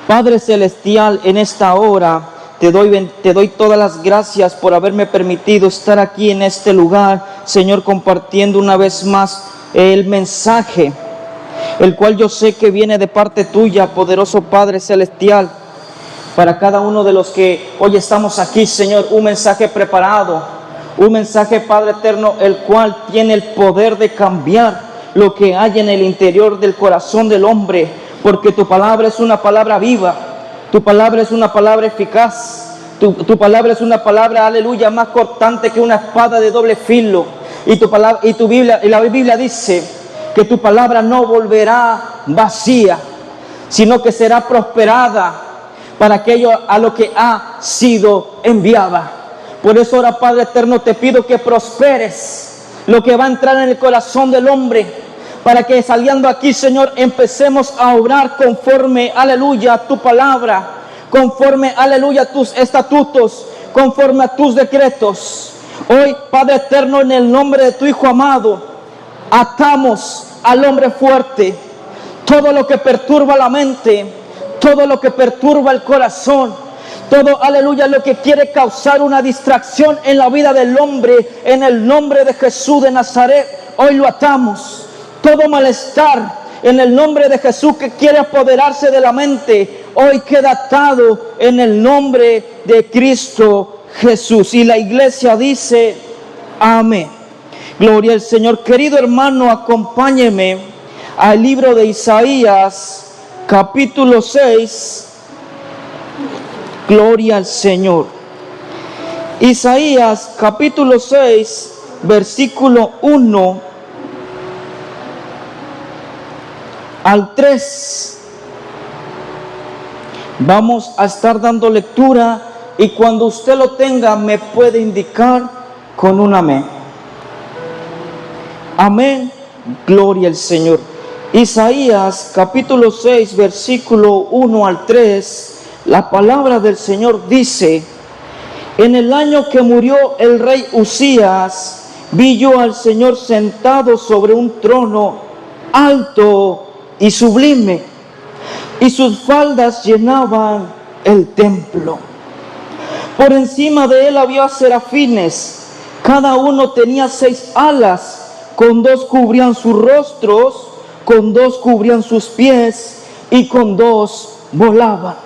Padre Celestial, en esta hora te doy todas las gracias por haberme permitido estar aquí en este lugar, Señor, compartiendo una vez más el mensaje, el cual yo sé que viene de parte tuya, poderoso Padre Celestial. Para cada uno de los que hoy estamos aquí, Señor, un mensaje preparado, un mensaje, Padre eterno, el cual tiene el poder de cambiar lo que hay en el interior del corazón del hombre, porque tu palabra es una palabra viva, tu palabra es una palabra eficaz, tu palabra es una palabra, aleluya, más cortante que una espada de doble filo, y la Biblia dice que tu palabra no volverá vacía, sino que será prosperada para aquello a lo que ha sido enviada. Por eso ahora, Padre eterno, te pido que prosperes lo que va a entrar en el corazón del hombre, para que saliendo aquí, Señor, empecemos a obrar conforme, aleluya, a tu palabra, conforme, aleluya, a tus estatutos, conforme a tus decretos. Hoy, Padre eterno, en el nombre de tu Hijo amado, atamos al hombre fuerte todo lo que perturba la mente, todo lo que perturba el corazón, todo, aleluya, lo que quiere causar una distracción en la vida del hombre, en el nombre de Jesús de Nazaret, hoy lo atamos. Todo malestar en el nombre de Jesús que quiere apoderarse de la mente, hoy queda atado en el nombre de Cristo Jesús. Y la iglesia dice, amén. Gloria al Señor. Querido hermano, acompáñeme al libro de Isaías, capítulo 6. Gloria al Señor. Isaías, capítulo 6, versículo 1 al 3. Vamos a estar dando lectura y cuando usted lo tenga me puede indicar con un amén. Amén. Gloria al Señor. Isaías capítulo 6 versículo 1 al 3. La palabra del Señor dice: en el año que murió el rey Usías, vi yo al Señor sentado sobre un trono alto y sublime, y sus faldas llenaban el templo. Por encima de él había serafines, cada uno tenía 6 alas, con 2 cubrían sus rostros, con 2 cubrían sus pies, y con 2 volaban.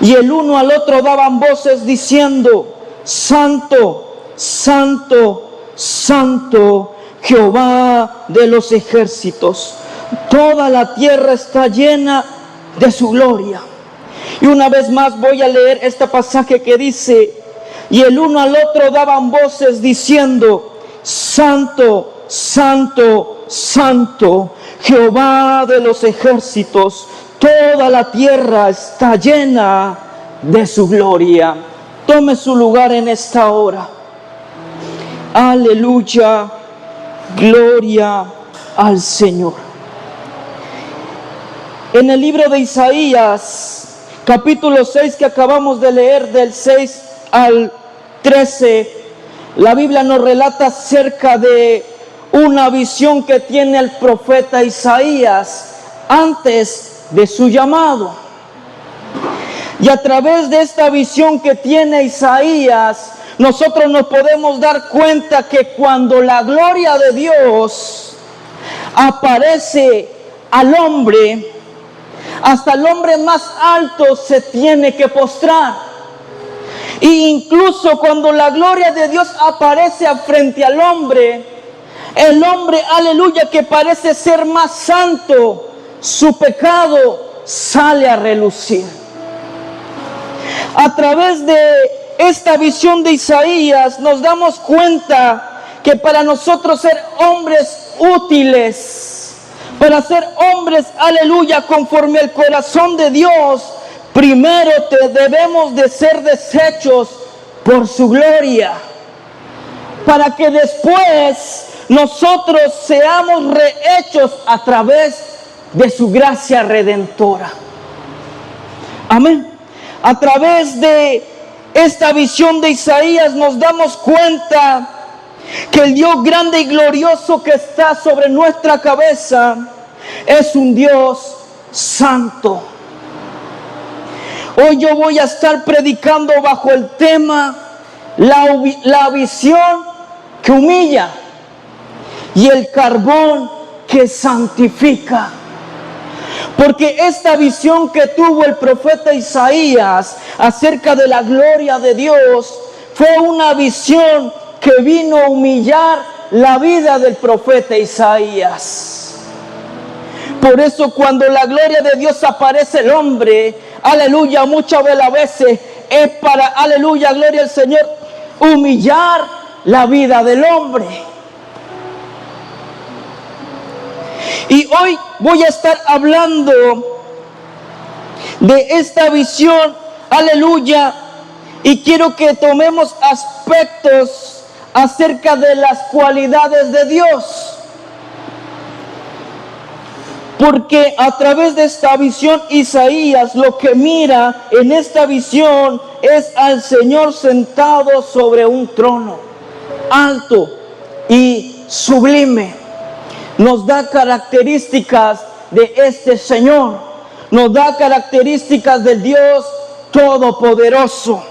Y el uno al otro daban voces diciendo: Santo, Santo, Santo, Jehová de los ejércitos. Toda la tierra está llena de su gloria. Y una vez más voy a leer este pasaje que dice: y el uno al otro daban voces diciendo: Santo, Santo, Santo, Jehová de los ejércitos. Toda la tierra está llena de su gloria. Tome su lugar en esta hora. Aleluya, gloria al Señor. En el libro de Isaías, capítulo 6 que acabamos de leer, del 6 al 13, la Biblia nos relata acerca de una visión que tiene el profeta Isaías antes de su llamado. Y a través de esta visión que tiene Isaías, nosotros nos podemos dar cuenta que cuando la gloria de Dios aparece al hombre, hasta el hombre más alto se tiene que postrar. E incluso cuando la gloria de Dios aparece frente al hombre, el hombre, aleluya, que parece ser más santo, su pecado sale a relucir. A través de esta visión de Isaías nos damos cuenta que para nosotros ser hombres útiles, para ser hombres, aleluya, conforme al corazón de Dios, primero debemos de ser deshechos por su gloria, para que después nosotros seamos rehechos a través de su gracia redentora. Amén. A través de esta visión de Isaías nos damos cuenta que el Dios grande y glorioso que está sobre nuestra cabeza es un Dios santo. Hoy yo voy a estar predicando bajo el tema la visión que humilla y el carbón que santifica. Porque esta visión que tuvo el profeta Isaías acerca de la gloria de Dios fue una visión que vino a humillar la vida del profeta Isaías. Por eso cuando la gloria de Dios aparece el hombre, aleluya, muchas de las veces es para, aleluya, gloria al Señor, humillar la vida del hombre. Y hoy voy a estar hablando de esta visión, aleluya, y quiero que tomemos aspectos acerca de las cualidades de Dios. Porque a través de esta visión Isaías lo que mira en esta visión es al Señor sentado sobre un trono alto y sublime. Nos da características de este Señor, nos da características del Dios Todopoderoso.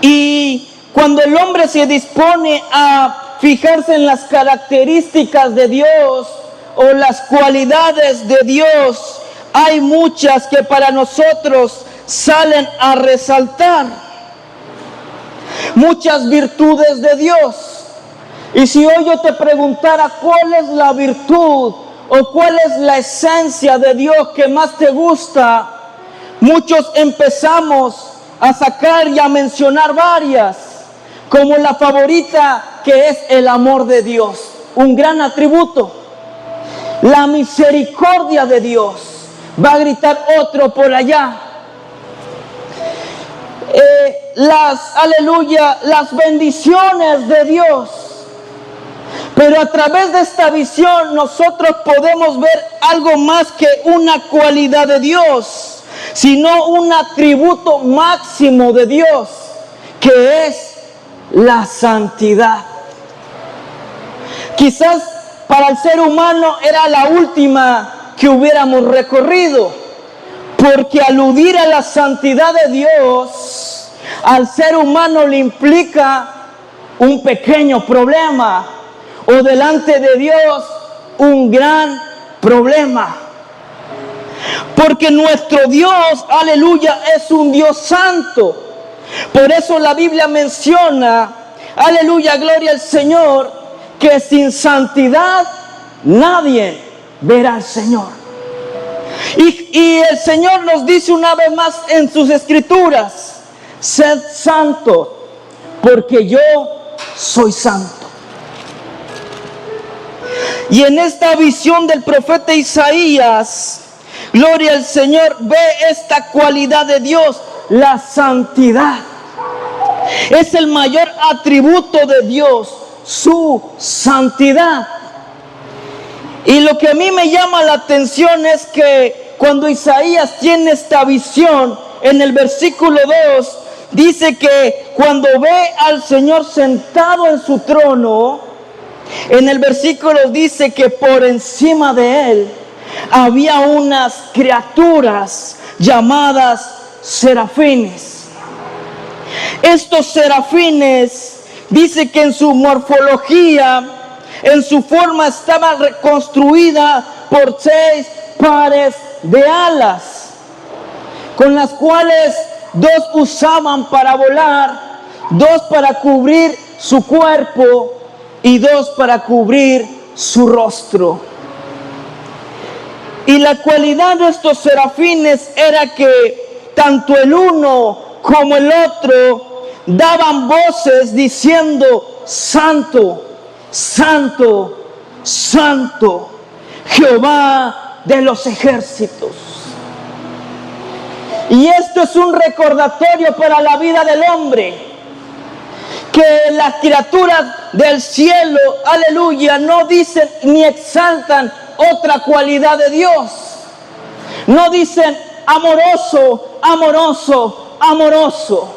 Y cuando el hombre se dispone a fijarse en las características de Dios o las cualidades de Dios, hay muchas que para nosotros salen a resaltar. Muchas virtudes de Dios. Y si hoy yo te preguntara cuál es la virtud o cuál es la esencia de Dios que más te gusta, muchos empezamos a sacar y a mencionar varias, como la favorita que es el amor de Dios, un gran atributo. La misericordia de Dios, va a gritar otro por allá. Aleluya, las bendiciones de Dios. Pero a través de esta visión nosotros podemos ver algo más que una cualidad de Dios, sino un atributo máximo de Dios, que es la santidad. Quizás para el ser humano era la última que hubiéramos recorrido, porque aludir a la santidad de Dios al ser humano le implica un pequeño problema, o delante de Dios un gran problema. Porque nuestro Dios, aleluya, es un Dios santo. Por eso la Biblia menciona, aleluya, gloria al Señor, que sin santidad nadie verá al Señor. Y el Señor nos dice una vez más en sus escrituras: sed santos, porque yo soy santo. Y en esta visión del profeta Isaías, gloria al Señor, ve esta cualidad de Dios, la santidad. Es el mayor atributo de Dios, su santidad. Y lo que a mí me llama la atención es que cuando Isaías tiene esta visión, en el versículo 2, dice que cuando ve al Señor sentado en su trono, en el versículo dice que por encima de él había unas criaturas llamadas serafines. Estos serafines, dice que en su morfología, en su forma, estaba reconstruida por 6 pares de alas, con las cuales 2 usaban para volar, 2 para cubrir su cuerpo y 2 para cubrir su rostro. Y la cualidad de estos serafines era que tanto el uno como el otro daban voces diciendo: Santo, Santo, Santo, Jehová de los ejércitos. Y esto es un recordatorio para la vida del hombre, que las criaturas del cielo, aleluya, no dicen ni exaltan otra cualidad de Dios. No dicen amoroso, amoroso, amoroso.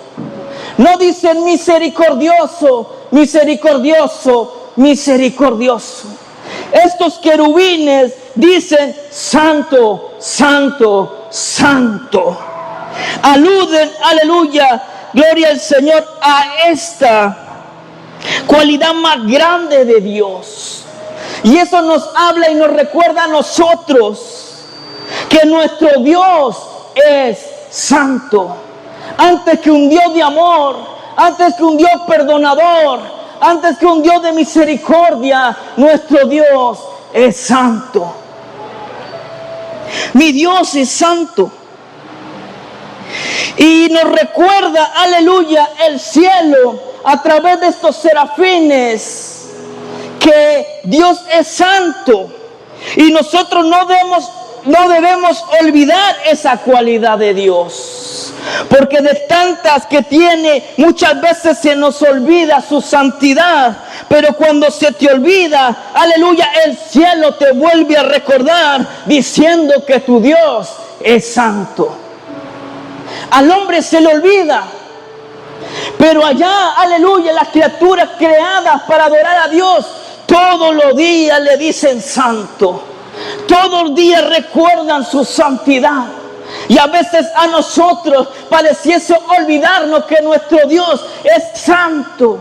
No dicen misericordioso, misericordioso, misericordioso. Estos querubines dicen: Santo, Santo, Santo. aluden, aleluya, gloria al Señor, a esta cualidad más grande de Dios. Y eso nos habla y nos recuerda a nosotros que nuestro Dios es santo. Antes que un Dios de amor, antes que un Dios perdonador, antes que un Dios de misericordia, nuestro Dios es santo. Mi Dios es santo. Y nos recuerda, aleluya, el cielo a través de estos serafines, que Dios es santo. Y nosotros no debemos olvidar esa cualidad de Dios. Porque de tantas que tiene, muchas veces se nos olvida su santidad. Pero cuando se te olvida, aleluya, el cielo te vuelve a recordar diciendo que tu Dios es santo. Al hombre se le olvida, pero allá, aleluya, las criaturas creadas para adorar a Dios, todos los días le dicen santo. Todos los días recuerdan su santidad. Y a veces a nosotros pareciese olvidarnos que nuestro Dios es santo,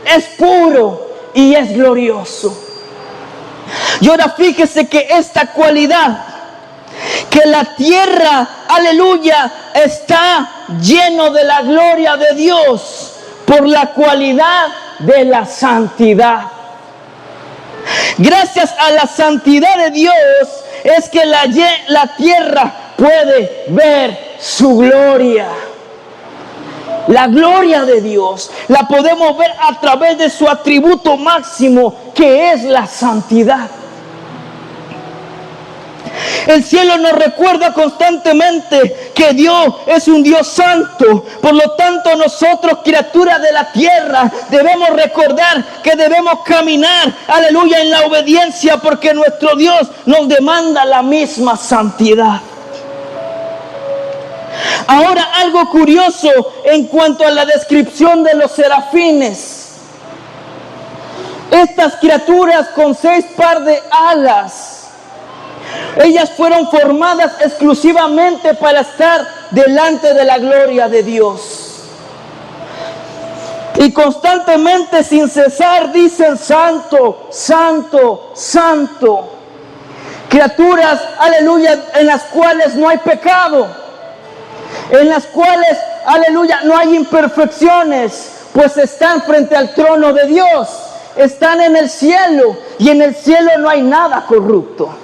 es puro y es glorioso. Y ahora fíjese que esta cualidad, que la tierra, aleluya, está lleno de la gloria de Dios por la cualidad de la santidad. Gracias a la santidad de Dios es que la tierra puede ver su gloria. La gloria de Dios la podemos ver a través de su atributo máximo, que es la santidad. El cielo nos recuerda constantemente que Dios es un Dios santo. Por lo tanto, nosotros, criaturas de la tierra, debemos recordar que debemos caminar, aleluya, en la obediencia, porque nuestro Dios nos demanda la misma santidad. Ahora, algo curioso en cuanto a la descripción de los serafines. Estas criaturas con 6 pares de alas, ellas fueron formadas exclusivamente para estar delante de la gloria de Dios. Y constantemente, sin cesar, dicen santo, santo, santo. Criaturas, aleluya, en las cuales no hay pecado, en las cuales, aleluya, no hay imperfecciones, pues están frente al trono de Dios, están en el cielo, y en el cielo no hay nada corrupto.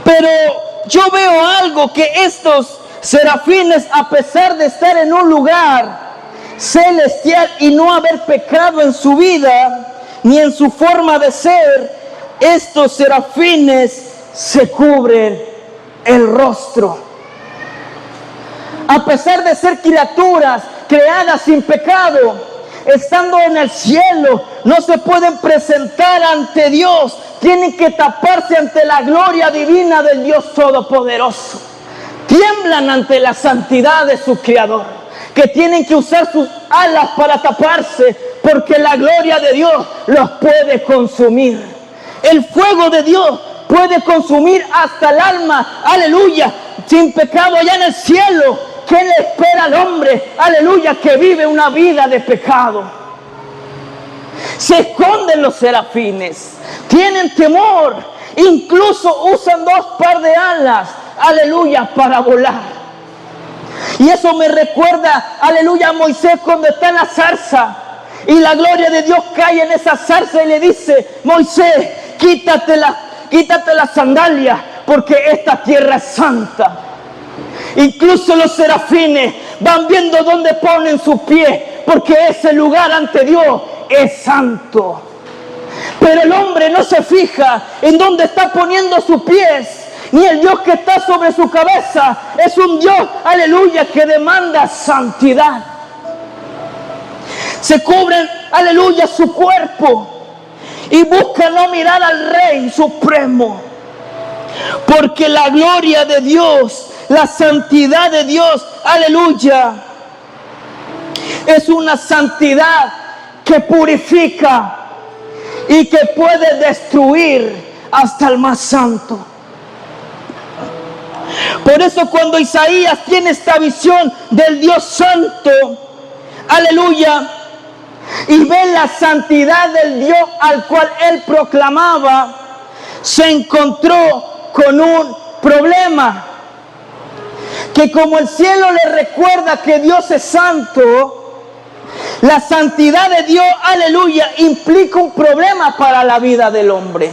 Pero yo veo algo, que estos serafines, a pesar de estar en un lugar celestial y no haber pecado en su vida ni en su forma de ser, estos serafines se cubren el rostro. A pesar de ser criaturas creadas sin pecado, estando en el cielo, no se pueden presentar ante Dios. Tienen que taparse ante la gloria divina del Dios Todopoderoso. Tiemblan ante la santidad de su Creador, que tienen que usar sus alas para taparse, porque la gloria de Dios los puede consumir. El fuego de Dios puede consumir hasta el alma, aleluya, sin pecado allá en el cielo. ¿Qué le espera al hombre, aleluya, que vive una vida de pecado? Se esconden los serafines, tienen temor, incluso usan 2 pares de alas, aleluya, para volar. Y eso me recuerda, aleluya, a Moisés cuando está en la zarza y la gloria de Dios cae en esa zarza y le dice: Moisés, quítate las sandalias, porque esta tierra es santa. Incluso los serafines van viendo dónde ponen sus pies, porque ese lugar ante Dios es santo. Pero el hombre no se fija en dónde está poniendo sus pies, ni el Dios que está sobre su cabeza es un Dios, aleluya, que demanda santidad. Se cubren, aleluya, su cuerpo y buscan no mirar al Rey Supremo, porque la gloria de Dios, la santidad de Dios, aleluya, es una santidad que purifica y que puede destruir hasta el más santo. Por eso cuando Isaías tiene esta visión del Dios Santo, aleluya, y ve la santidad del Dios al cual él proclamaba, se encontró con un problema. Que como el cielo le recuerda que Dios es santo, la santidad de Dios, aleluya, implica un problema para la vida del hombre.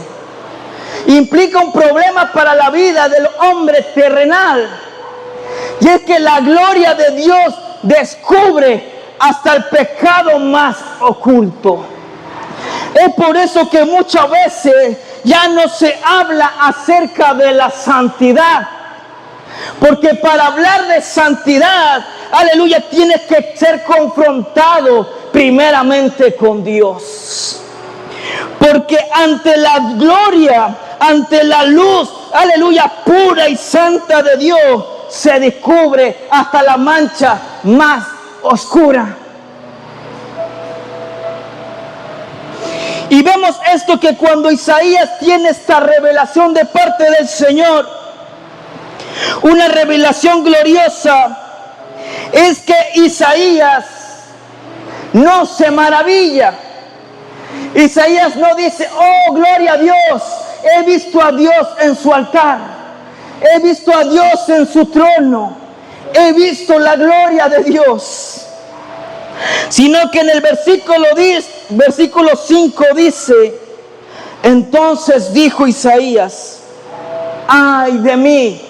Implica un problema para la vida del hombre terrenal. Y es que la gloria de Dios descubre hasta el pecado más oculto. Es por eso que muchas veces ya no se habla acerca de la santidad. Porque para hablar de santidad, aleluya, tienes que ser confrontado primeramente con Dios. Porque ante la gloria, ante la luz, aleluya, pura y santa de Dios, se descubre hasta la mancha más oscura. Y vemos esto, que cuando Isaías tiene esta revelación de parte del Señor, una revelación gloriosa, es que Isaías no se maravilla. Isaías no dice: oh, gloria a Dios, he visto a Dios en su altar, he visto a Dios en su trono, he visto la gloria de Dios. Sino que en el versículo 5 dice: entonces dijo Isaías: ay de mí,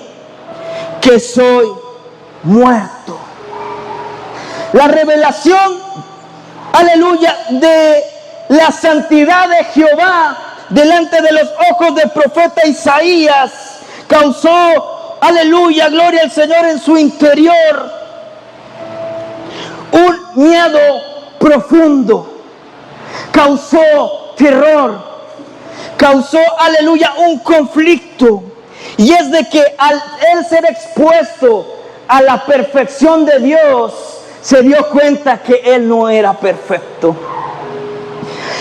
que soy muerto. La revelación, aleluya, de la santidad de Jehová delante de los ojos del profeta Isaías causó, aleluya, gloria al Señor, en su interior un miedo profundo. Causó terror, causó, aleluya, un conflicto. Y es de que al él ser expuesto a la perfección de Dios, se dio cuenta que él no era perfecto.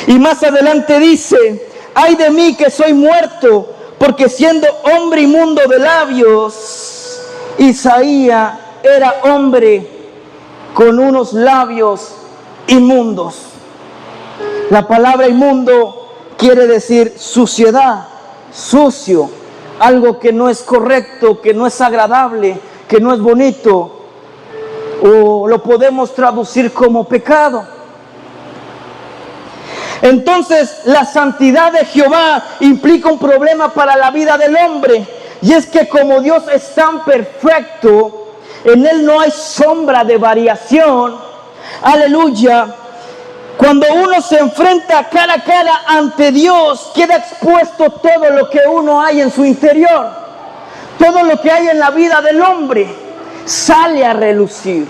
Y más adelante dice: ay de mí, que soy muerto, porque siendo hombre inmundo de labios. Isaías era hombre con unos labios inmundos. La palabra inmundo quiere decir suciedad, sucio, algo que no es correcto, que no es agradable, que no es bonito, o lo podemos traducir como pecado. Entonces, la santidad de Jehová implica un problema para la vida del hombre, y es que como Dios es tan perfecto, en él no hay sombra de variación. Aleluya. Cuando uno se enfrenta cara a cara ante Dios, queda expuesto todo lo que uno hay en su interior. Todo lo que hay en la vida del hombre sale a relucir.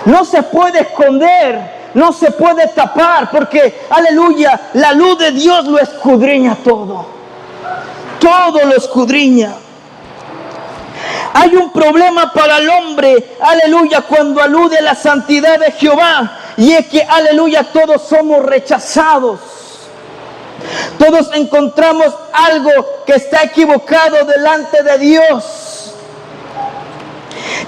No se puede esconder, no se puede tapar, porque, aleluya, la luz de Dios lo escudriña todo. Todo lo escudriña. Hay un problema para el hombre, aleluya, cuando alude a la santidad de Jehová. Y es que, aleluya, todos somos rechazados. Todos encontramos algo que está equivocado delante de Dios.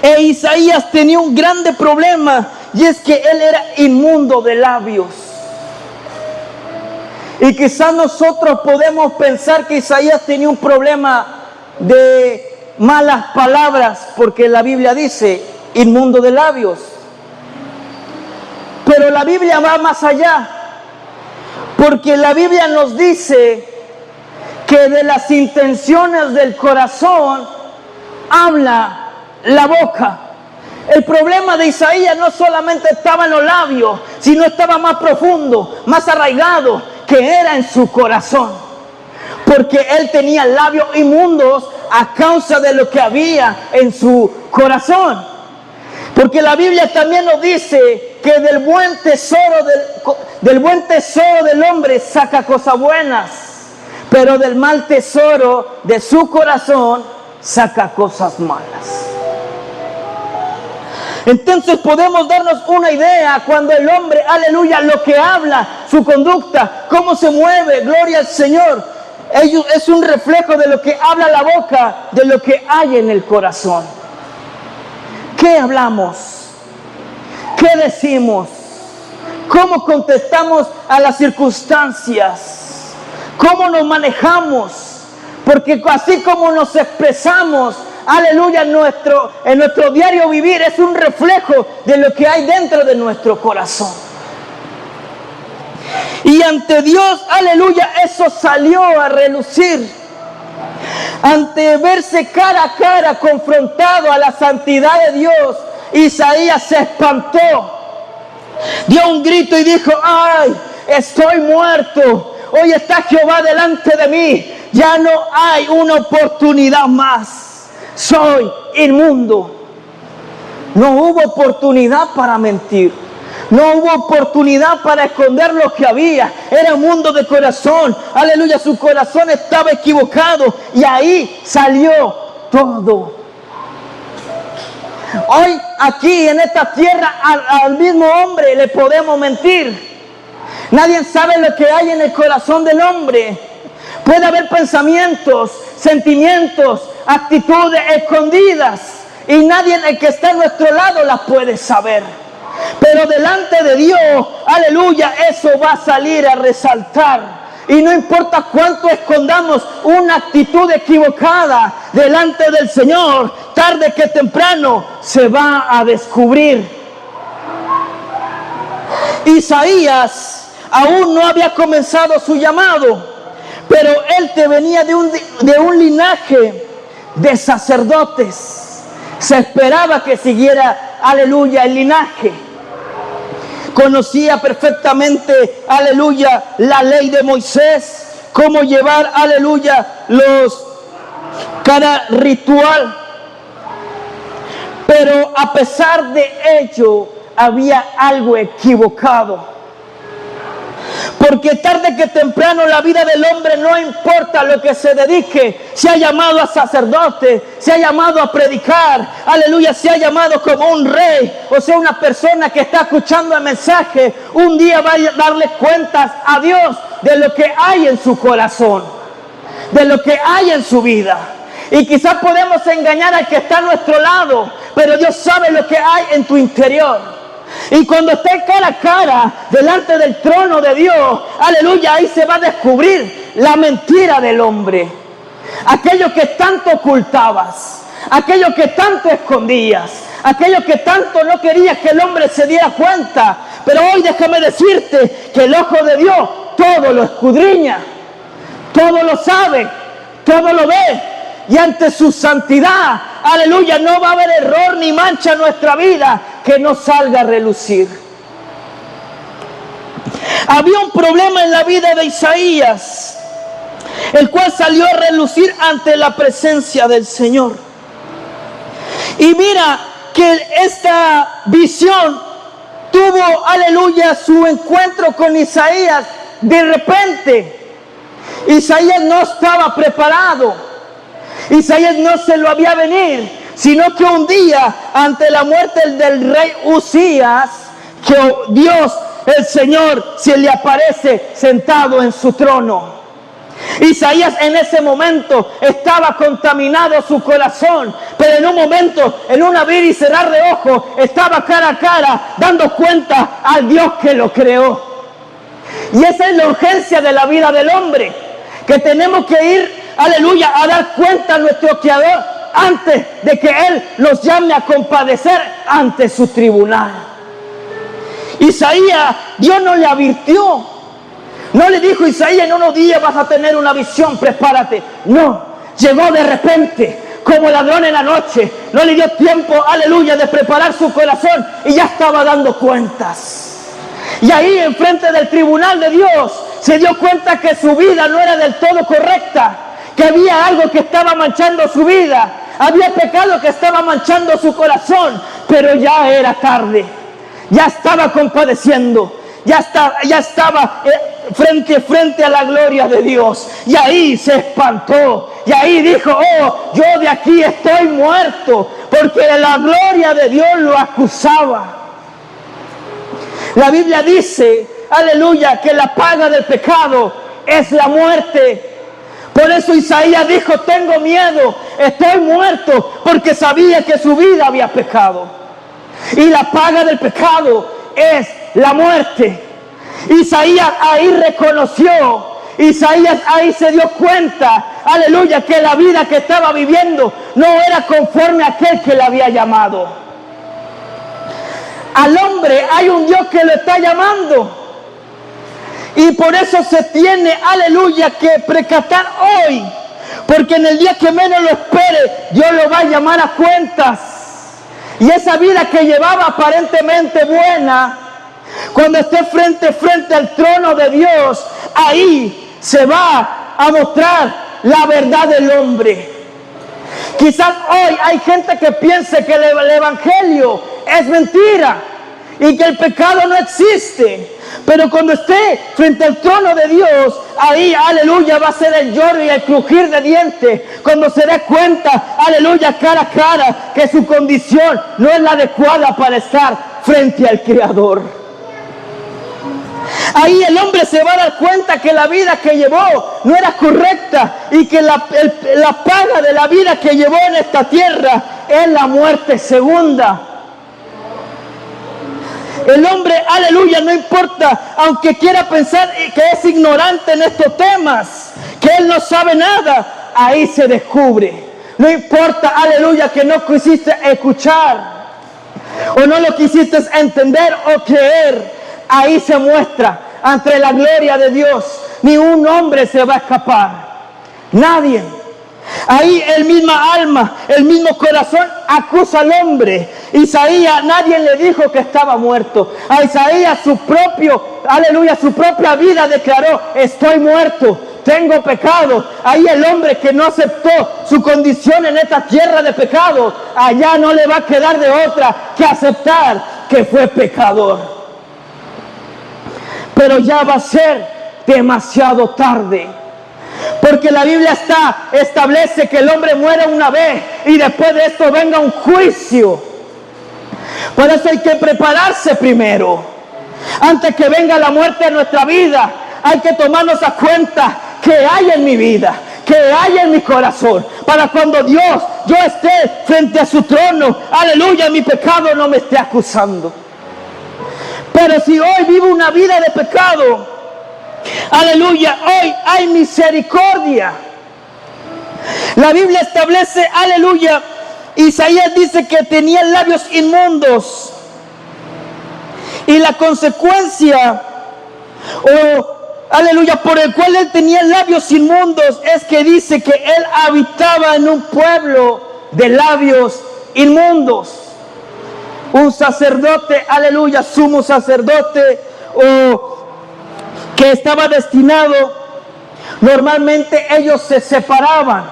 E Isaías tenía un grande problema, y es que él era inmundo de labios. Y quizás nosotros podemos pensar que Isaías tenía un problema de malas palabras, porque la Biblia dice inmundo de labios. Pero la Biblia va más allá, porque la Biblia nos dice que de las intenciones del corazón habla la boca. El problema de Isaías no solamente estaba en los labios, sino estaba más profundo, más arraigado, que era en su corazón. Porque él tenía labios inmundos a causa de lo que había en su corazón. Porque la Biblia también nos dice que del buen tesoro del hombre saca cosas buenas, pero del mal tesoro de su corazón saca cosas malas. Entonces podemos darnos una idea cuando el hombre, aleluya, lo que habla, su conducta, cómo se mueve, gloria al Señor, es un reflejo de lo que habla la boca, de lo que hay en el corazón. ¿Qué hablamos? ¿Qué decimos? ¿Cómo contestamos a las circunstancias? ¿Cómo nos manejamos? Porque así como nos expresamos, aleluya, en nuestro diario vivir es un reflejo de lo que hay dentro de nuestro corazón. Y ante Dios, aleluya, eso salió a relucir. Ante verse cara a cara confrontado a la santidad de Dios, Isaías se espantó. Dio un grito y dijo: ¡ay, estoy muerto! Hoy está Jehová delante de mí. Ya no hay una oportunidad más. Soy inmundo. No hubo oportunidad para mentir. No hubo oportunidad para esconder lo que había. Era un mundo de corazón. Aleluya, su corazón estaba equivocado. Y ahí salió todo. Hoy aquí en esta tierra al mismo hombre le podemos mentir. Nadie sabe lo que hay en el corazón del hombre. Puede haber pensamientos, sentimientos, actitudes escondidas. Y nadie el que está a nuestro lado las puede saber. Pero delante de Dios, aleluya, eso va a salir a resaltar. Y no importa cuánto escondamos una actitud equivocada delante del Señor, tarde que temprano se va a descubrir. Isaías aún no había comenzado su llamado, pero él te venía de un linaje de sacerdotes. Se esperaba que siguiera, aleluya, el linaje. Conocía perfectamente, aleluya, la ley de Moisés, cómo llevar, aleluya, cada ritual. Pero a pesar de ello, había algo equivocado. Porque tarde que temprano la vida del hombre, no importa lo que se dedique, se ha llamado a sacerdote, se ha llamado a predicar, aleluya, se ha llamado como un rey, o sea, una persona que está escuchando el mensaje, un día va a darle cuentas a Dios de lo que hay en su corazón, de lo que hay en su vida. Y quizás podemos engañar al que está a nuestro lado, pero Dios sabe lo que hay en tu interior. Y cuando esté cara a cara delante del trono de Dios, aleluya, ahí se va a descubrir la mentira del hombre. Aquello que tanto ocultabas, aquello que tanto escondías, aquello que tanto no querías que el hombre se diera cuenta. Pero hoy déjame decirte que el ojo de Dios todo lo escudriña, todo lo sabe, todo lo ve. Y ante su santidad, aleluya, no va a haber error ni mancha en nuestra vida que no salga a relucir. Había un problema en la vida de Isaías, el cual salió a relucir ante la presencia del Señor. Y mira que esta visión tuvo, aleluya, su encuentro con Isaías de repente. Isaías no estaba preparado. Isaías no se lo había venir, sino que un día, ante la muerte del rey Uzías, que Dios, el Señor, se le aparece sentado en su trono. Isaías en ese momento estaba contaminado su corazón, pero en un momento, en un abrir y cerrar de ojos, estaba cara a cara dando cuenta al Dios que lo creó. Y esa es la urgencia de la vida del hombre, que tenemos que ir, aleluya, a dar cuenta a nuestro Creador antes de que Él nos llame a compadecer ante su tribunal. Isaías, Dios no le advirtió. No le dijo: Isaías, en unos días vas a tener una visión, prepárate. No, llegó de repente, como ladrón en la noche. No le dio tiempo, aleluya, de preparar su corazón y ya estaba dando cuentas. Y ahí, enfrente del tribunal de Dios, se dio cuenta que su vida no era del todo correcta, que había algo que estaba manchando su vida, había pecado que estaba manchando su corazón, pero ya era tarde, ya estaba compadeciendo, ya estaba frente a la gloria de Dios. Y ahí se espantó, y ahí dijo: oh, yo de aquí estoy muerto, porque la gloria de Dios lo acusaba. La Biblia dice, aleluya, que la paga del pecado es la muerte. Por eso Isaías dijo, tengo miedo, estoy muerto, porque sabía que su vida había pecado. Y la paga del pecado es la muerte. Isaías ahí reconoció, Isaías ahí se dio cuenta, aleluya, que la vida que estaba viviendo no era conforme a aquel que le había llamado. Al hombre hay un Dios que lo está llamando. Y por eso se tiene, aleluya, que percatar hoy. Porque en el día que menos lo espere, Dios lo va a llamar a cuentas. Y esa vida que llevaba aparentemente buena, cuando esté frente al trono de Dios, ahí se va a mostrar la verdad del hombre. Quizás hoy hay gente que piense que el evangelio es mentira y que el pecado no existe. Pero cuando esté frente al trono de Dios, ahí, aleluya, va a ser el lloro y el crujir de dientes. Cuando se dé cuenta, aleluya, cara a cara, que su condición no es la adecuada para estar frente al Creador. Ahí el hombre se va a dar cuenta que la vida que llevó no era correcta y que la paga de la vida que llevó en esta tierra es la muerte segunda. El hombre, aleluya, no importa, aunque quiera pensar que es ignorante en estos temas, que él no sabe nada, ahí se descubre. No importa, aleluya, que no quisiste escuchar o no lo quisiste entender o creer, ahí se muestra ante la gloria de Dios. Ni un hombre se va a escapar, nadie. Ahí el misma alma, el mismo corazón acusa al hombre. Isaías, nadie le dijo que estaba muerto. A Isaías su propia vida declaró, estoy muerto, tengo pecado. Ahí el hombre que no aceptó su condición en esta tierra de pecado, allá no le va a quedar de otra que aceptar que fue pecador. Pero ya va a ser demasiado tarde. Porque la Biblia establece que el hombre muere una vez y después de esto venga un juicio. Por eso hay que prepararse primero. Antes que venga la muerte en nuestra vida, hay que tomarnos a cuenta que hay en mi vida, que hay en mi corazón. Para cuando yo esté frente a su trono, aleluya, mi pecado no me esté acusando. Pero si hoy vivo una vida de pecado, aleluya, hoy hay misericordia. La Biblia establece, aleluya, Isaías dice que tenía labios inmundos. Y la consecuencia, aleluya, por el cual él tenía labios inmundos, es que dice que él habitaba en un pueblo de labios inmundos. Un sacerdote, aleluya, sumo sacerdote, que estaba destinado, normalmente ellos se separaban,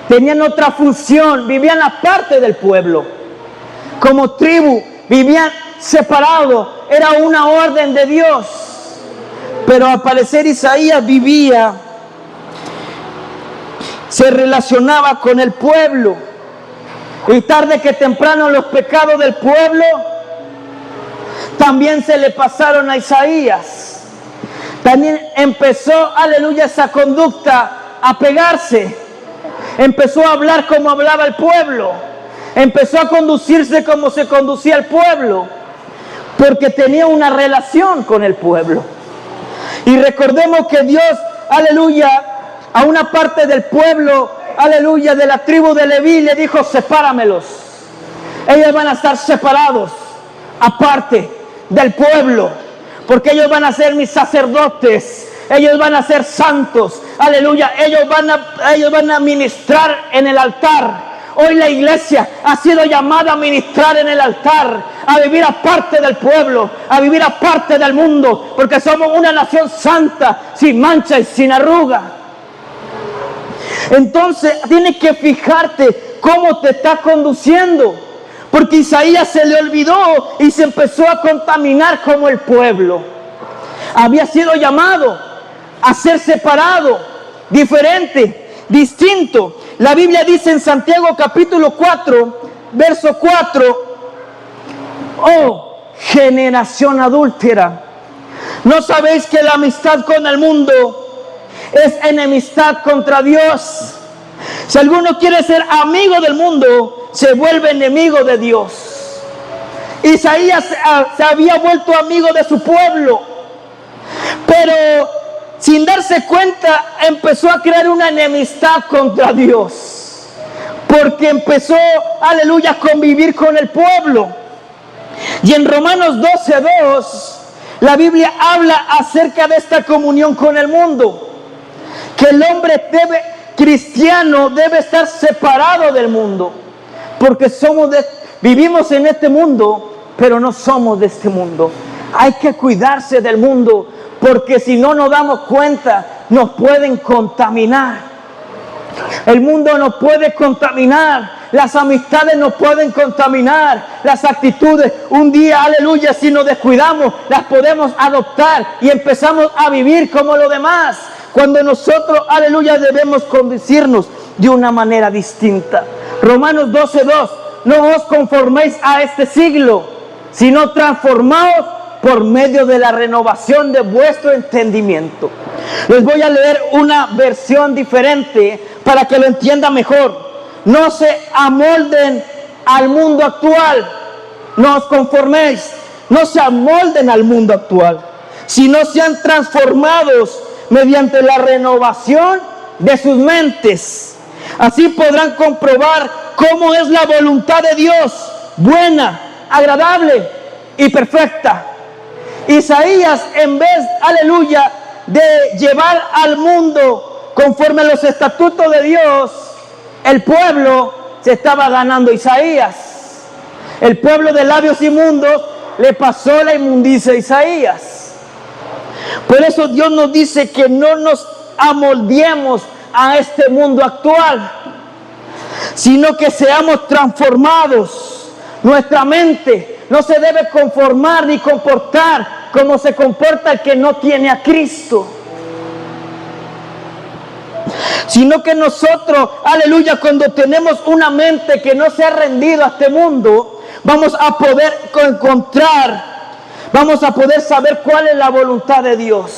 tenían otra función, vivían aparte del pueblo, como tribu, vivían separados, era una orden de Dios. Pero al parecer Isaías se relacionaba con el pueblo, y tarde que temprano los pecados del pueblo también se le pasaron a Isaías. También empezó, aleluya, esa conducta a pegarse. Empezó a hablar como hablaba el pueblo. Empezó a conducirse como se conducía el pueblo. Porque tenía una relación con el pueblo. Y recordemos que Dios, aleluya, a una parte del pueblo, aleluya, de la tribu de Leví le dijo, sepáramelos. Ellos van a estar separados, aparte del pueblo. Porque ellos van a ser mis sacerdotes, ellos van a ser santos, aleluya, ellos van a ministrar en el altar. Hoy la iglesia ha sido llamada a ministrar en el altar, a vivir aparte del pueblo, a vivir aparte del mundo, porque somos una nación santa, sin mancha y sin arruga. Entonces tienes que fijarte cómo te está conduciendo. Porque Isaías se le olvidó y se empezó a contaminar como el pueblo. Había sido llamado a ser separado, diferente, distinto. La Biblia dice en Santiago capítulo 4, verso 4, oh generación adúltera, ¿no sabéis que la amistad con el mundo es enemistad contra Dios. Si alguno quiere ser amigo del mundo, se vuelve enemigo de Dios. Isaías se había vuelto amigo de su pueblo, pero sin darse cuenta empezó a crear una enemistad contra Dios, porque empezó, aleluya, a convivir con el pueblo. Y en Romanos 12:2 la Biblia habla acerca de esta comunión con el mundo, que el hombre cristiano debe estar separado del mundo, porque vivimos en este mundo, pero no somos de este mundo. Hay que cuidarse del mundo, porque si no nos damos cuenta, nos pueden contaminar. El mundo nos puede contaminar, las amistades nos pueden contaminar, las actitudes. Un día, aleluya, si nos descuidamos, las podemos adoptar y empezamos a vivir como los demás, cuando nosotros, aleluya, debemos conducirnos de una manera distinta. Romanos 12:2, no os conforméis a este siglo, sino transformaos por medio de la renovación de vuestro entendimiento. Les voy a leer una versión diferente para que lo entiendan mejor. No se amolden al mundo actual, no os conforméis, no se amolden al mundo actual, sino sean transformados mediante la renovación de sus mentes. Así podrán comprobar cómo es la voluntad de Dios, buena, agradable y perfecta. Isaías, en vez, aleluya, de llevar al mundo conforme a los estatutos de Dios, el pueblo se estaba ganando Isaías. El pueblo de labios inmundos le pasó la inmundicia a Isaías. Por eso Dios nos dice que no nos amoldeemos a este mundo actual, sino que seamos transformados. Nuestra mente no se debe conformar ni comportar como se comporta el que no tiene a Cristo, sino que nosotros, aleluya, cuando tenemos una mente que no se ha rendido a este mundo, vamos a poder vamos a poder saber cuál es la voluntad de Dios.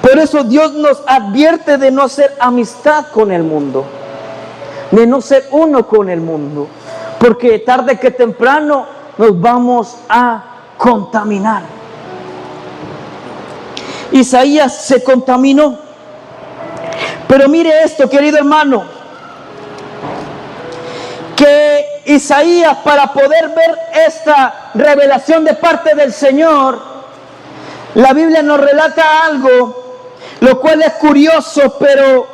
Por eso Dios nos advierte de no ser amistad con el mundo, de no ser uno con el mundo, porque tarde que temprano nos vamos a contaminar. Isaías se contaminó. Pero mire esto, querido hermano, que Isaías, para poder ver esta revelación de parte del Señor, la Biblia nos relata algo, lo cual es curioso, pero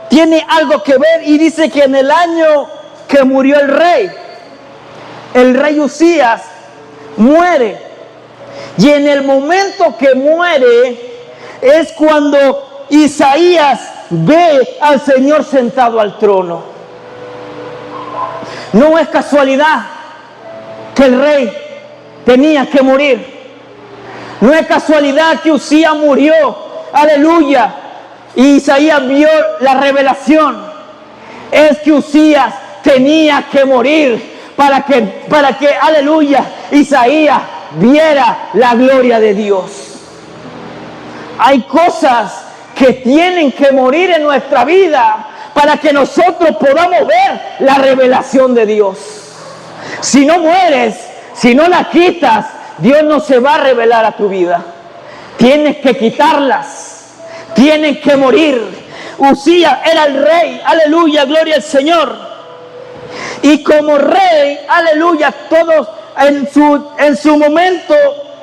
tiene algo que ver, y dice que en el año que murió el rey Usías muere, y en el momento que muere es cuando Isaías ve al Señor sentado al trono. No es casualidad que el rey tenía que morir. No es casualidad que Usías murió. Aleluya. Y Isaías vio la revelación. Es que Usías tenía que morir para que, aleluya, Isaías viera la gloria de Dios. Hay cosas que tienen que morir en nuestra vida para que nosotros podamos ver la revelación de Dios. Si no mueres, si no la quitas, Dios no se va a revelar a tu vida. Tienes que quitarlas, tienen que morir. Usías era el rey, aleluya, gloria al Señor. Y como rey, aleluya, todos en su momento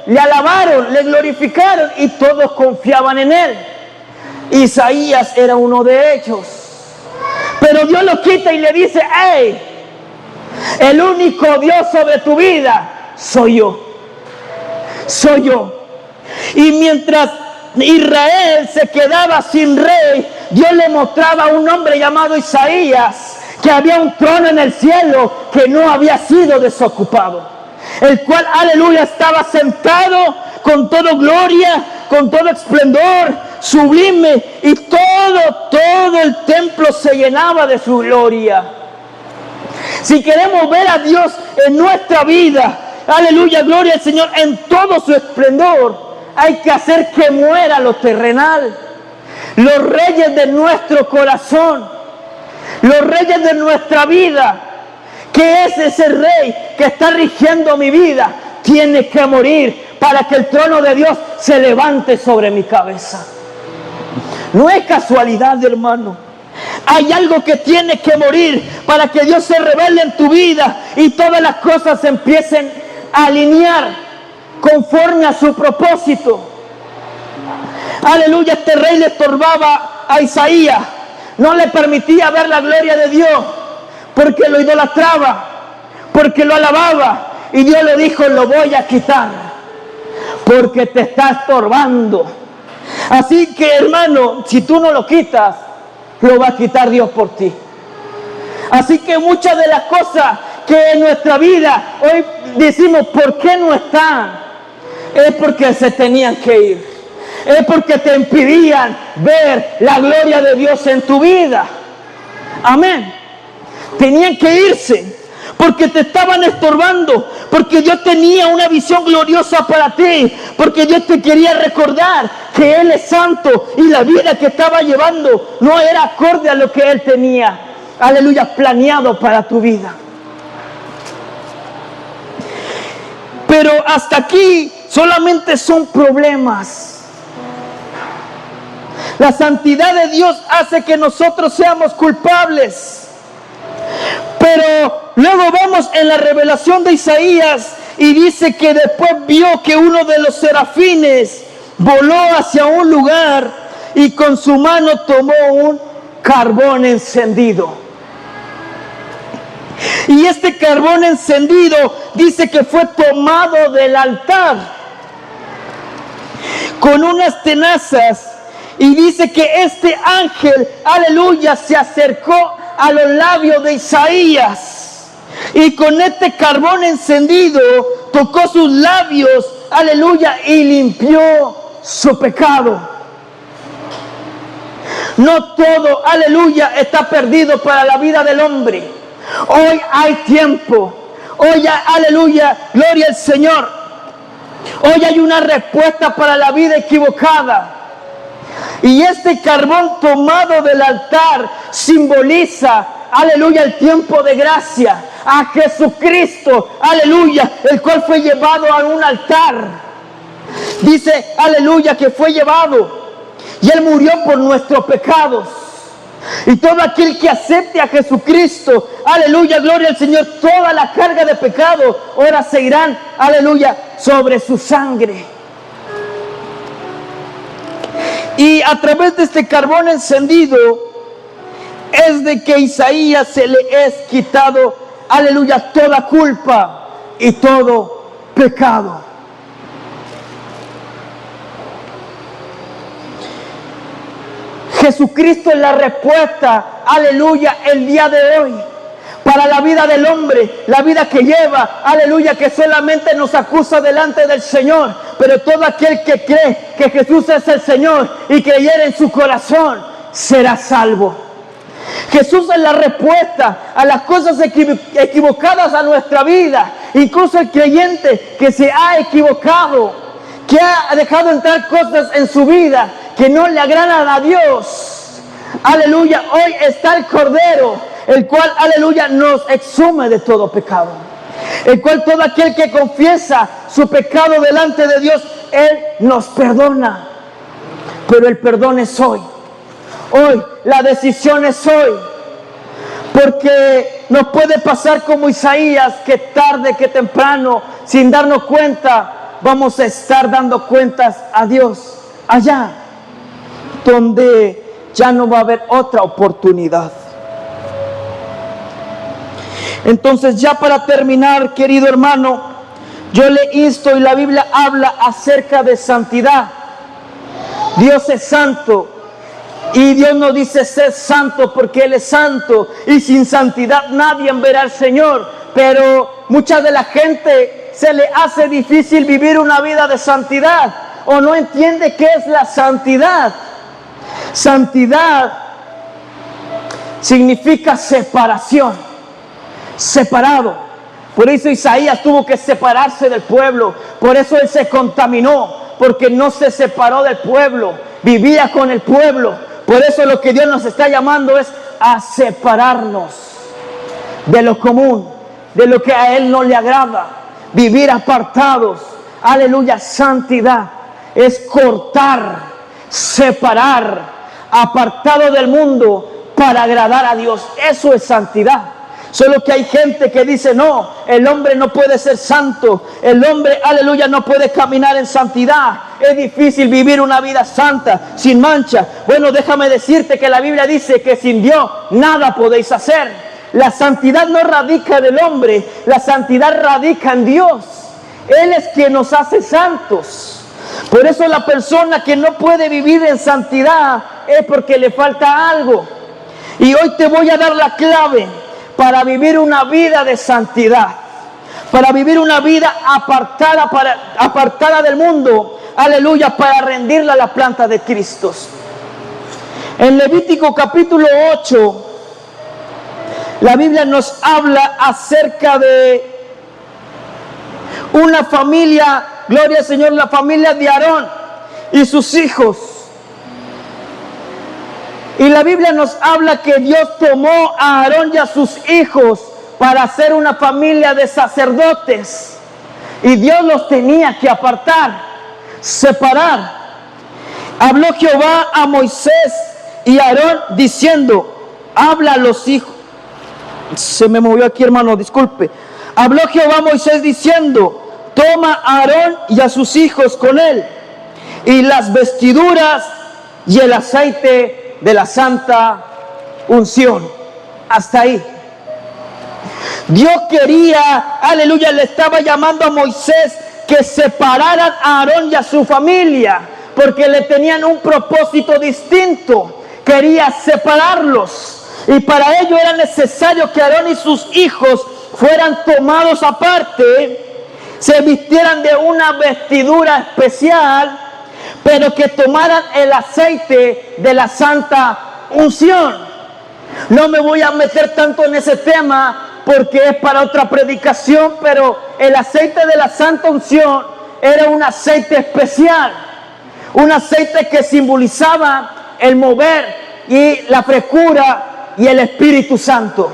le alabaron, le glorificaron y todos confiaban en él. Isaías era uno de ellos. Pero Dios lo quita y le dice: hey, el único Dios sobre tu vida soy yo. Soy yo. Y mientras Israel se quedaba sin rey, Dios le mostraba a un hombre llamado Isaías que había un trono en el cielo que no había sido desocupado, el cual, aleluya, estaba sentado con toda gloria, con todo esplendor, sublime, y todo el templo se llenaba de su gloria. Si queremos ver a Dios en nuestra vida, aleluya, gloria al Señor, en todo su esplendor, hay que hacer que muera lo terrenal. los reyes de nuestro corazón, los reyes de nuestra vida, que es ese rey que está rigiendo mi vida, tiene que morir para que el trono de Dios se levante sobre mi cabeza. No es casualidad, hermano. Hay algo que tiene que morir para que Dios se revele en tu vida y todas las cosas se empiecen a alinear conforme a su propósito. Aleluya, este rey le estorbaba a Isaías. No le permitía ver la gloria de Dios porque lo idolatraba, porque lo alababa. Y Dios le dijo, lo voy a quitar porque te está estorbando. Así que, hermano, si tú no lo quitas, lo va a quitar Dios por ti. Así que muchas de las cosas que en nuestra vida hoy decimos, ¿por qué no están? Es porque se tenían que ir. Es porque te impedían ver la gloria de Dios en tu vida. Amén. Tenían que irse porque te estaban estorbando, porque Dios tenía una visión gloriosa para ti, porque Dios te quería recordar que Él es santo y la vida que estaba llevando no era acorde a lo que Él tenía, aleluya, planeado para tu vida. Pero hasta aquí solamente son problemas. La santidad de Dios hace que nosotros seamos culpables. Pero luego vemos en la revelación de Isaías y dice que después vio que uno de los serafines voló hacia un lugar y con su mano tomó un carbón encendido. Y este carbón encendido dice que fue tomado del altar con unas tenazas. Y dice que este ángel, aleluya, se acercó a los labios de Isaías. Y con este carbón encendido tocó sus labios, aleluya, y limpió su pecado. No todo, aleluya, está perdido para la vida del hombre. Hoy hay tiempo. Hoy hay, aleluya, gloria al Señor. Hoy hay una respuesta para la vida equivocada. Y este carbón tomado del altar simboliza, aleluya, el tiempo de gracia. A Jesucristo, aleluya, el cual fue llevado a un altar. Dice, aleluya, que fue llevado. Y Él murió por nuestros pecados. Y todo aquel que acepte a Jesucristo, aleluya, gloria al Señor, toda la carga de pecado ahora se irán, aleluya, sobre su sangre. Y a través de este carbón encendido es de que a Isaías se le es quitado, aleluya, toda culpa y todo pecado. Jesucristo es la respuesta, aleluya, el día de hoy. Para la vida del hombre, la vida que lleva, aleluya, que solamente nos acusa delante del Señor. Pero todo aquel que cree que Jesús es el Señor y creyera en su corazón, será salvo. Jesús es la respuesta a las cosas equivocadas a nuestra vida. Incluso el creyente que se ha equivocado, que ha dejado entrar cosas en su vida que no le agradan a Dios. Aleluya, hoy está el Cordero, el cual, aleluya, nos exume de todo pecado. El cual todo aquel que confiesa su pecado delante de Dios, Él nos perdona. Pero el perdón es hoy. Hoy, la decisión es hoy. Porque nos puede pasar como Isaías, que tarde que temprano, sin darnos cuenta, vamos a estar dando cuentas a Dios allá, donde ya no va a haber otra oportunidad. Entonces, ya para terminar, querido hermano, yo le insto, y la Biblia habla acerca de santidad. Dios es santo y Dios nos dice ser santo porque Él es santo, y sin santidad nadie verá al Señor. Pero mucha de la gente se le hace difícil vivir una vida de santidad, o no entiende qué es la santidad. Santidad significa separación, separado. Por eso Isaías tuvo que separarse del pueblo. Por eso él se contaminó, porque no se separó del pueblo. Vivía con el pueblo, Por eso lo que Dios nos está llamando es a separarnos de lo común, de lo que a Él no le agrada, vivir apartados. Aleluya, santidad es cortar, separar, apartado del mundo para agradar a Dios. Eso es santidad. Solo que hay gente que dice, no, el hombre no puede ser santo, el hombre, aleluya, no puede caminar en santidad. Es difícil vivir una vida santa, sin mancha. Bueno, déjame decirte que la Biblia dice que sin Dios nada podéis hacer. La santidad no radica en el hombre, la santidad radica en Dios. Él es quien nos hace santos. Por eso la persona que no puede vivir en santidad es porque le falta algo. Y hoy te voy a dar la clave para vivir una vida de santidad, para vivir una vida apartada del mundo, aleluya, para rendirla a la planta de Cristo. En Levítico capítulo 8, la Biblia nos habla acerca de una familia, gloria al Señor, la familia de Aarón y sus hijos. Y la Biblia nos habla que Dios tomó a Aarón y a sus hijos para hacer una familia de sacerdotes. Y Dios los tenía que apartar, separar. Habló Jehová a Moisés y a Aarón diciendo, habla a los hijos. Se me movió aquí, hermano, disculpe. Habló Jehová a Moisés diciendo, toma a Aarón y a sus hijos con él, y las vestiduras y el aceite de la santa unción. Hasta ahí. Dios quería, aleluya, le estaba llamando a Moisés que separaran a Aarón y a su familia, porque le tenían un propósito distinto. Quería separarlos, y para ello era necesario que Aarón y sus hijos fueran tomados aparte, se vistieran de una vestidura especial, pero que tomaran el aceite de la santa unción. No me voy a meter tanto en ese tema porque es para otra predicación, pero el aceite de la santa unción era un aceite especial, un aceite que simbolizaba el mover y la frescura y el Espíritu Santo.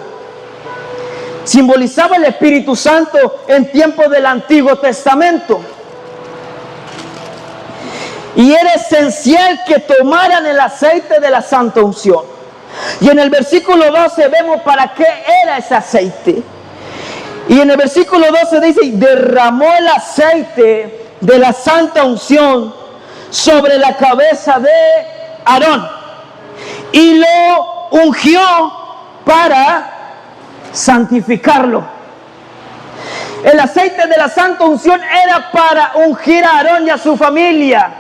Simbolizaba el Espíritu Santo en tiempos del Antiguo Testamento. Y era esencial que tomaran el aceite de la santa unción. Y en el versículo 12 vemos para qué era ese aceite. Y en el versículo 12 dice, derramó el aceite de la santa unción sobre la cabeza de Aarón y lo ungió para santificarlo. El aceite de la santa unción era para ungir a Aarón y a su familia.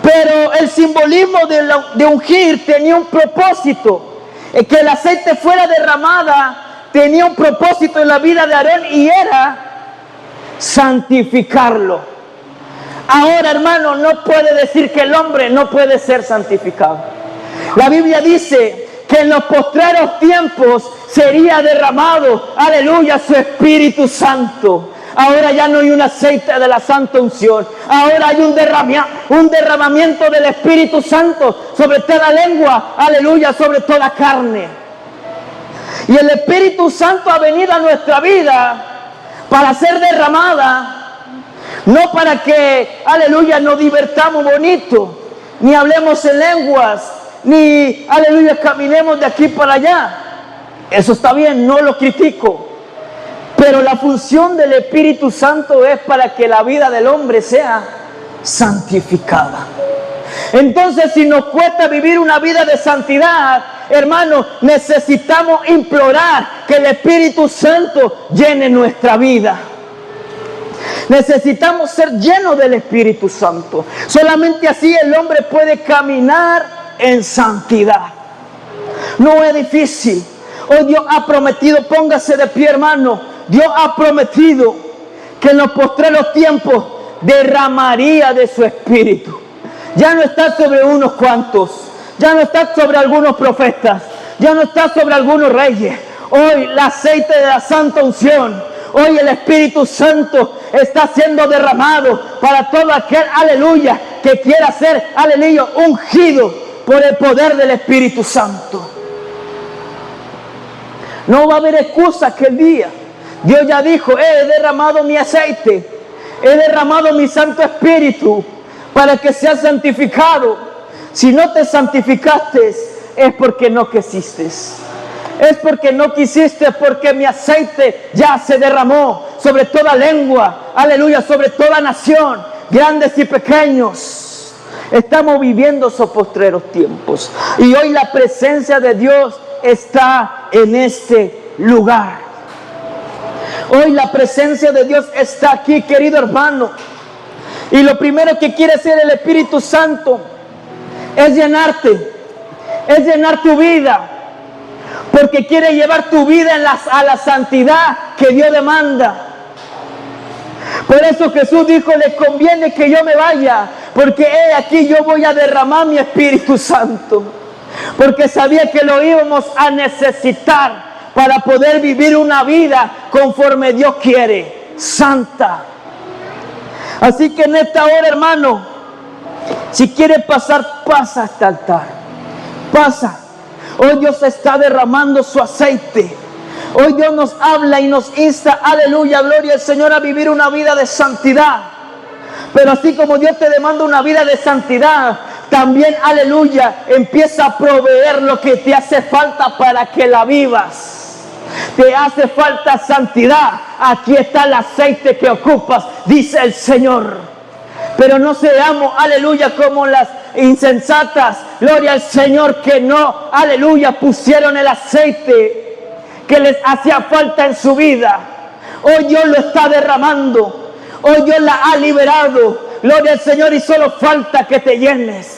Pero el simbolismo de ungir tenía un propósito. Que el aceite fuera derramada tenía un propósito en la vida de Aarón y era santificarlo. Ahora, hermano, no puede decir que el hombre no puede ser santificado. La Biblia dice que en los postreros tiempos sería derramado, aleluya, su Espíritu Santo. Ahora ya no hay un aceite de la santa unción. Ahora hay un derramamiento del Espíritu Santo sobre toda lengua, aleluya, sobre toda carne. Y el Espíritu Santo ha venido a nuestra vida para ser derramada, no para que, aleluya, nos divertamos bonito, ni hablemos en lenguas, ni, aleluya, caminemos de aquí para allá. Eso está bien, no lo critico. Pero la función del Espíritu Santo es para que la vida del hombre sea santificada. Entonces, si nos cuesta vivir una vida de santidad, hermanos, necesitamos implorar que el Espíritu Santo llene nuestra vida. Necesitamos ser llenos del Espíritu Santo. Solamente así el hombre puede caminar en santidad. No es difícil. Hoy Dios ha prometido, póngase de pie, hermano. Dios ha prometido que en los postreros tiempos derramaría de su Espíritu. Ya no está sobre unos cuantos, ya no está sobre algunos profetas, ya no está sobre algunos reyes. Hoy el aceite de la santa unción, hoy el Espíritu Santo está siendo derramado para todo aquel, aleluya, que quiera ser, aleluya, ungido por el poder del Espíritu Santo. No va a haber excusa aquel día. Dios ya dijo, he derramado mi aceite, he derramado mi Santo Espíritu para que seas santificado. Si no te santificaste, es porque no quisiste. Es porque no quisiste, porque mi aceite ya se derramó sobre toda lengua, aleluya, sobre toda nación, grandes y pequeños. Estamos viviendo esos postreros tiempos y hoy la presencia de Dios está en este lugar. Hoy la presencia de Dios está aquí, querido hermano. Y lo primero que quiere hacer el Espíritu Santo es llenarte, es llenar tu vida, porque quiere llevar tu vida a la santidad que Dios demanda. Por eso Jesús dijo, le conviene que yo me vaya, porque he aquí yo voy a derramar mi Espíritu Santo, porque sabía que lo íbamos a necesitar para poder vivir una vida conforme Dios quiere, santa. Así que en esta hora, hermano, si quieres pasar, pasa a este altar, pasa. Hoy Dios está derramando su aceite. Hoy Dios nos habla y nos insta, aleluya, gloria al Señor, a vivir una vida de santidad. Pero así como Dios te demanda una vida de santidad, también, aleluya, empieza a proveer lo que te hace falta para que la vivas. Te hace falta santidad. Aquí está el aceite que ocupas, dice el Señor. Pero no seamos, aleluya, como las insensatas, gloria al Señor, que no, aleluya, pusieron el aceite que les hacía falta en su vida. Hoy Dios lo está derramando. Hoy Dios la ha liberado. Gloria al Señor, y solo falta que te llenes.